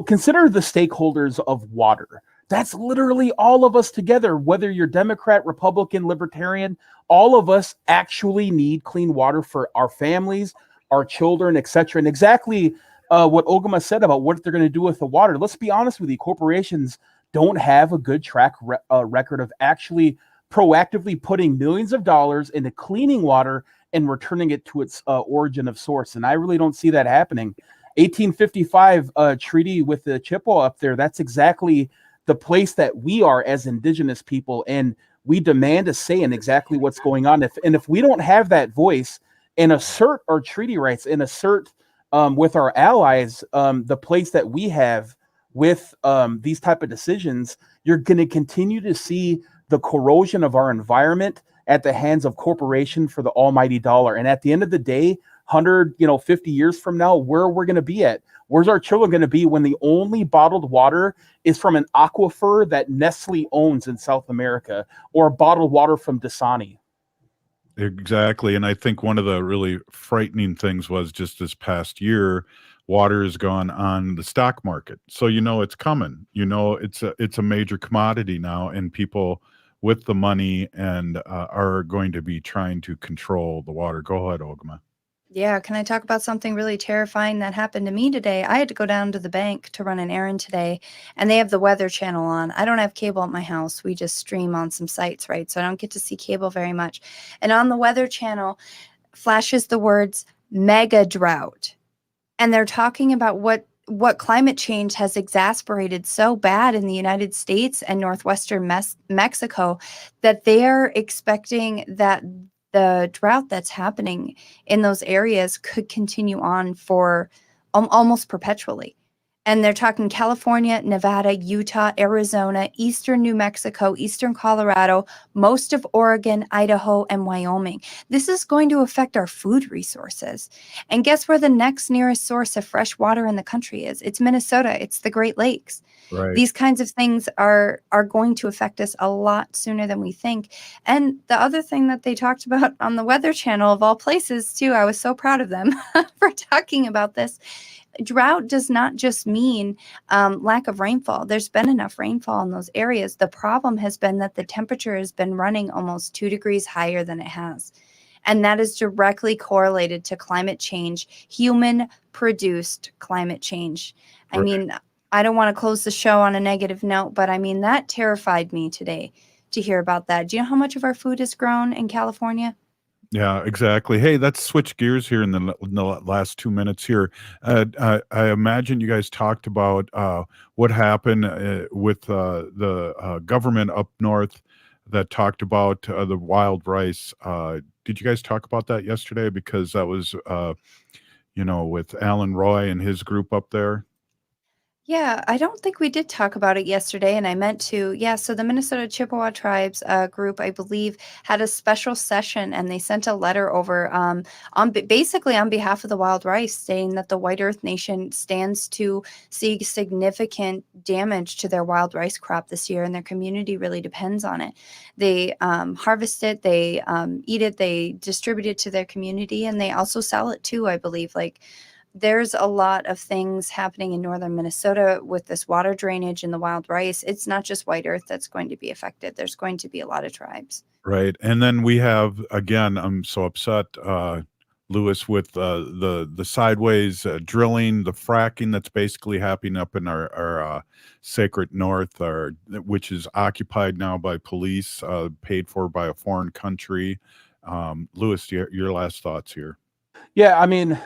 consider the stakeholders of water. That's literally all of us together, whether you're Democrat, Republican, Libertarian, all of us actually need clean water for our families, our children, etc. And exactly what Ogimaa said about what they're going to do with the water. Let's be honest with you. Corporations don't have a good track record of actually proactively putting millions of dollars into cleaning water and returning it to its origin of source. And I really don't see that happening. 1855 treaty with the Chippewa up there, that's exactly the place that we are as Indigenous people, and we demand a say in exactly what's going on. If we don't have that voice and assert our treaty rights and assert with our allies the place that we have with these type of decisions, you're going to continue to see the corrosion of our environment at the hands of corporation for the almighty dollar. And at the end of the day, 150 years from now, where we're going to be at? Where's our children going to be when the only bottled water is from an aquifer that Nestle owns in South America, or bottled water from Dasani? Exactly. And I think one of the really frightening things was just this past year, water has gone on the stock market. So, it's coming, it's a major commodity now, and people with the money and are going to be trying to control the water. Go ahead, Ogimaa. Yeah, can I talk about something really terrifying that happened to me today? I had to go down to the bank to run an errand today, and they have the Weather Channel on. I don't have cable at my house. We just stream on some sites, right? So I don't get to see cable very much. And on the Weather Channel flashes the words mega drought. And they're talking about what climate change has exacerbated so bad in the United States and northwestern Mexico, that they're expecting that the drought that's happening in those areas could continue on for almost perpetually. And they're talking California, Nevada, Utah, Arizona, eastern New Mexico, eastern Colorado, most of Oregon, Idaho, and Wyoming. This is going to affect our food resources. And guess where the next nearest source of fresh water in the country is? It's Minnesota. It's the Great Lakes. Right. These kinds of things are going to affect us a lot sooner than we think. And the other thing that they talked about on the Weather Channel, of all places, too, I was so proud of them for talking about this. Drought does not just mean lack of rainfall. There's been enough rainfall in those areas. The problem has been that the temperature has been running almost 2 degrees higher than it has. And that is directly correlated to climate change, human-produced climate change. I mean, I don't want to close the show on a negative note, but I mean, that terrified me today to hear about that. Do you know how much of our food is grown in California? Yeah, exactly. Hey, let's switch gears here in the last 2 minutes here. I imagine you guys talked about what happened with the government up north that talked about the wild rice. Did you guys talk about that yesterday? Because that was, with Alan Roy and his group up there. Yeah, I don't think we did talk about it yesterday, and I meant to. Yeah, so the Minnesota Chippewa Tribes group, I believe, had a special session, and they sent a letter over basically on behalf of the wild rice, saying that the White Earth Nation stands to see significant damage to their wild rice crop this year, and their community really depends on it. They harvest it, they eat it, they distribute it to their community, and they also sell it too, I believe. There's a lot of things happening in northern Minnesota with this water drainage and the wild rice. It's not just White Earth that's going to be affected. There's going to be a lot of tribes. Right. And then we have, again, I'm so upset, Lewis, with the sideways drilling, the fracking that's basically happening up in our sacred north, which is occupied now by police, paid for by a foreign country. Lewis, your last thoughts here. Yeah, I mean,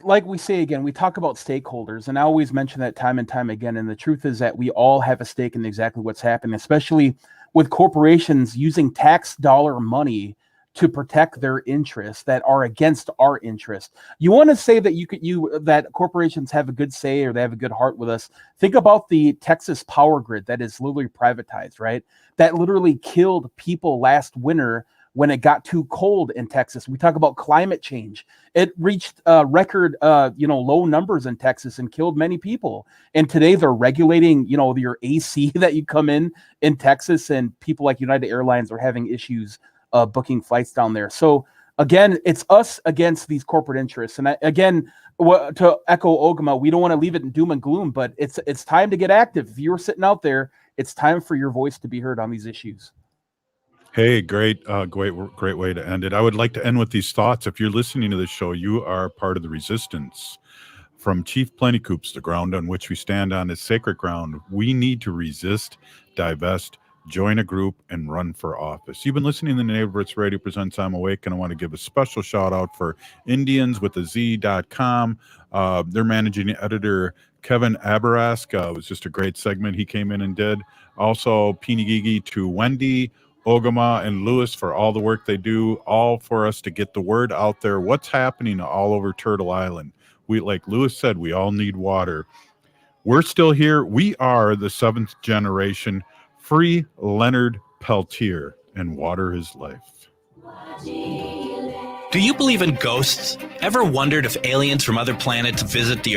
like we say again, we talk about stakeholders, and I always mention that time and time again. And the truth is that we all have a stake in exactly what's happening, especially with corporations using tax dollar money to protect their interests that are against our interest. You want to say that that corporations have a good say or they have a good heart with us. Think about the Texas power grid that is literally privatized, right? That literally killed people last winter when it got too cold in Texas. We talk about climate change. It reached record, low numbers in Texas and killed many people. And today they're regulating, your AC that you come in Texas, and people like United Airlines are having issues booking flights down there. So again, it's us against these corporate interests. And to echo Ogimaa, we don't want to leave it in doom and gloom, but it's time to get active. If you're sitting out there, it's time for your voice to be heard on these issues. Hey, great way to end it. I would like to end with these thoughts. If you're listening to this show, you are part of the resistance. From Chief Plentycoops, the ground on which we stand on is sacred ground. We need to resist, divest, join a group, and run for office. You've been listening to Native Roots Radio Presents I'm Awake, and I want to give a special shout out for IndiansWithAZ.com. Their managing editor, Kevin Abourezk, was just a great segment he came in and did. Also, Pinigigi to Wendy, Ogimaa, and Lewis for all the work they do, all for us to get the word out there. What's happening all over Turtle Island? Like Lewis said, we all need water. We're still here. We are the 7th generation. Free Leonard Peltier, and water is life. Do you believe in ghosts? Ever wondered if aliens from other planets visit the Earth?